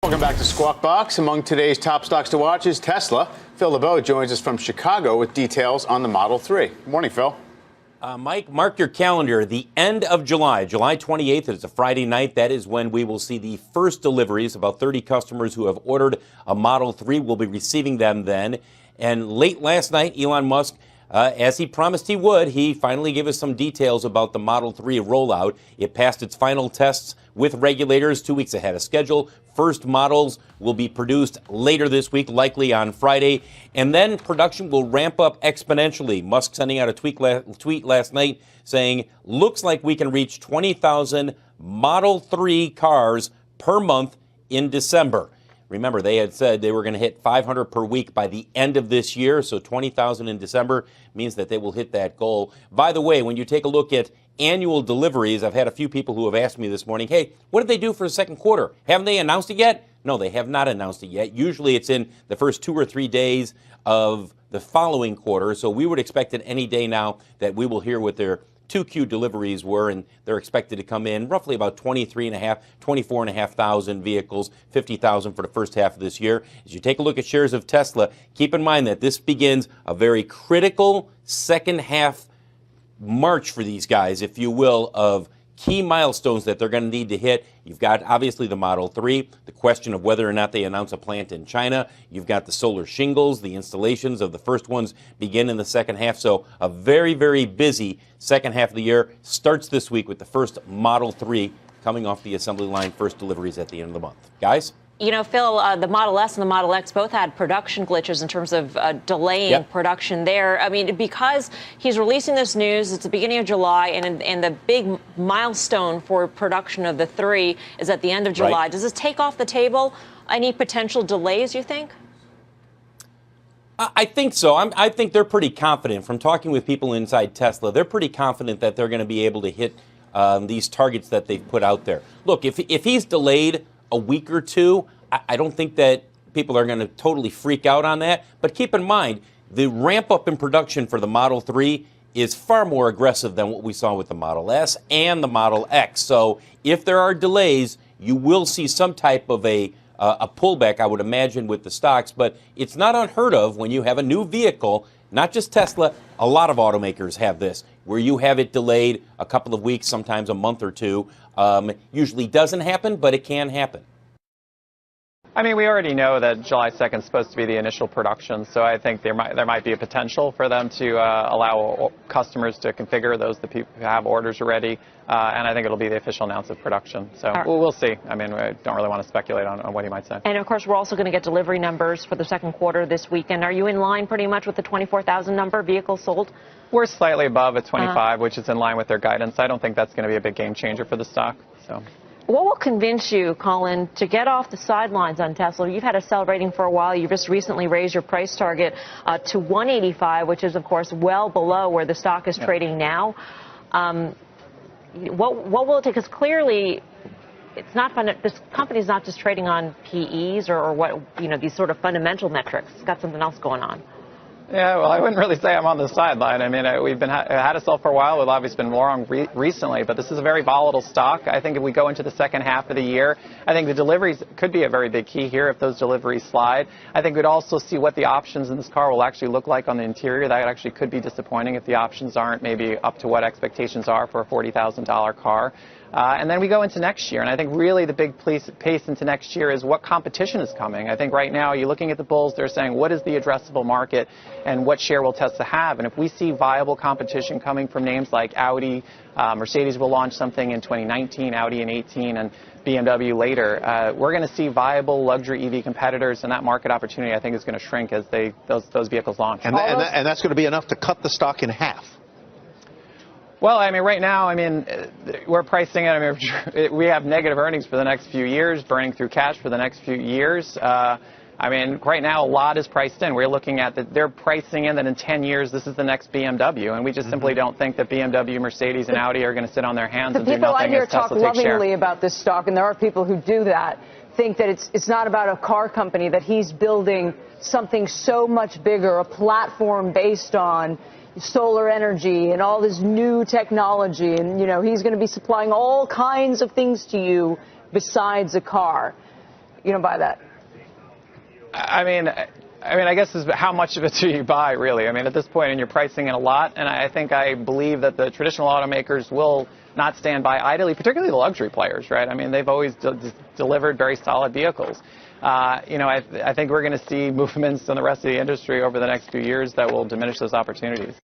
Welcome back to Squawk Box. Among today's top stocks to watch is Tesla. Phil LeBeau joins us from Chicago with details on the Model 3. Good morning, Phil. Mike, mark your calendar. The end of July, July 28th, it's a Friday night. That is when we will see the first deliveries. About 30 customers who have ordered a Model 3 will be receiving them then. And late last night, Elon Musk, as he promised he would, he finally gave us some details about the Model 3 rollout. It passed its final tests with regulators 2 weeks ahead of schedule. First models will be produced later this week, likely on Friday. And then production will ramp up exponentially. Musk sending out a tweet last night saying, looks like we can reach 20,000 Model 3 cars per month in December. Remember, they had said they were going to hit 500 per week by the end of this year, so 20,000 in December means that they will hit that goal. By the way, when you take a look at annual deliveries, I've had a few people who have asked me this morning, hey, what did they do for the second quarter? Haven't they announced it yet? No, they have not announced it yet. Usually it's in the first 2 or 3 days of the following quarter, so we would expect it any day now that we will hear what their 2Q deliveries were, and they're expected to come in roughly about 24,500 vehicles, 50,000 for the first half of this year. As you take a look at shares of Tesla, keep in mind that this begins a very critical second half march for these guys, if you will, of key milestones that they're going to need to hit. You've got, obviously, the Model 3, the question of whether or not they announce a plant in China. You've got the solar shingles. The installations of the first ones begin in the second half. So a very, very busy second half of the year starts this week with the first Model 3 coming off the assembly line, first deliveries at the end of the month. Guys? You know, Phil, the Model S and the Model X both had production glitches in terms of delaying production there. I mean, because he's releasing this news, it's the beginning of July, and the big milestone for production of the 3 is at the end of July. Right. Does this take off the table any potential delays, you think? I think so. I think they're pretty confident. From talking with people inside Tesla, they're pretty confident that they're going to be able to hit these targets that they've put out there. Look, if he's delayed a week or two, I don't think that people are going to totally freak out on that. But keep in mind, the ramp up in production for the Model 3 is far more aggressive than what we saw with the Model S and the Model X. So if there are delays, you will see some type of a pullback, I would imagine, with the stocks. But it's not unheard of when you have a new vehicle, not just Tesla, a lot of automakers have this, where you have it delayed a couple of weeks, sometimes a month or two. Usually doesn't happen, but it can happen. I mean, we already know that July 2nd is supposed to be the initial production, so I think there might be a potential for them to allow customers to configure those that people who have orders already, and I think it'll be the official announcement of production. So we'll see. I mean, I don't really want to speculate on what he might say. And, of course, we're also going to get delivery numbers for the second quarter this weekend. Are you in line pretty much with the 24,000 number vehicles sold? We're slightly above at 25, which is in line with their guidance. I don't think that's going to be a big game changer for the stock. So. What will convince you, Colin, to get off the sidelines on Tesla? You've had a sell rating for a while. You just recently raised your price target to 185, which is, of course, well below where the stock is trading now. What will it take? Because clearly, it's not this company's not just trading on PEs or what, you know, these sort of fundamental metrics. It's got something else going on. Yeah, well, I wouldn't really say I'm on the sideline. I mean, we've been had a sell for a while. We've obviously been long recently, but this is a very volatile stock. I think if we go into the second half of the year, I think the deliveries could be a very big key here if those deliveries slide. I think we'd also see what the options in this car will actually look like on the interior. That actually could be disappointing if the options aren't maybe up to what expectations are for a $40,000 car. And then we go into next year, and I think really the big pace into next year is what competition is coming. I think right now you're looking at the bulls, they're saying what is the addressable market and what share will Tesla have? And if we see viable competition coming from names like Audi, Mercedes will launch something in 2019, Audi in 18, and BMW later, we're going to see viable luxury EV competitors, and that market opportunity I think is going to shrink as those vehicles launch. And that's going to be enough to cut the stock in half. Well, I mean, right now, I mean, we're pricing it. I mean, we have negative earnings for the next few years, burning through cash for the next few years. I mean, right now, a lot is priced in. We're looking at that they're pricing in that in 10 years, this is the next BMW. And we just simply don't think that BMW, Mercedes, and Audi are going to sit on their hands and do nothing. The people I hear as Tesla talk lovingly about this stock, and there are people who do that, think that it's not about a car company, that he's building something so much bigger, a platform based on solar energy and all this new technology, and, you know, he's going to be supplying all kinds of things to you besides a car. buy that? I mean, I guess is how much of it do you buy, really? I mean, at this point, and you're pricing in a lot, and I believe that the traditional automakers will not stand by idly, particularly the luxury players, right? I mean, they've always delivered very solid vehicles. I think we're going to see movements in the rest of the industry over the next few years that will diminish those opportunities.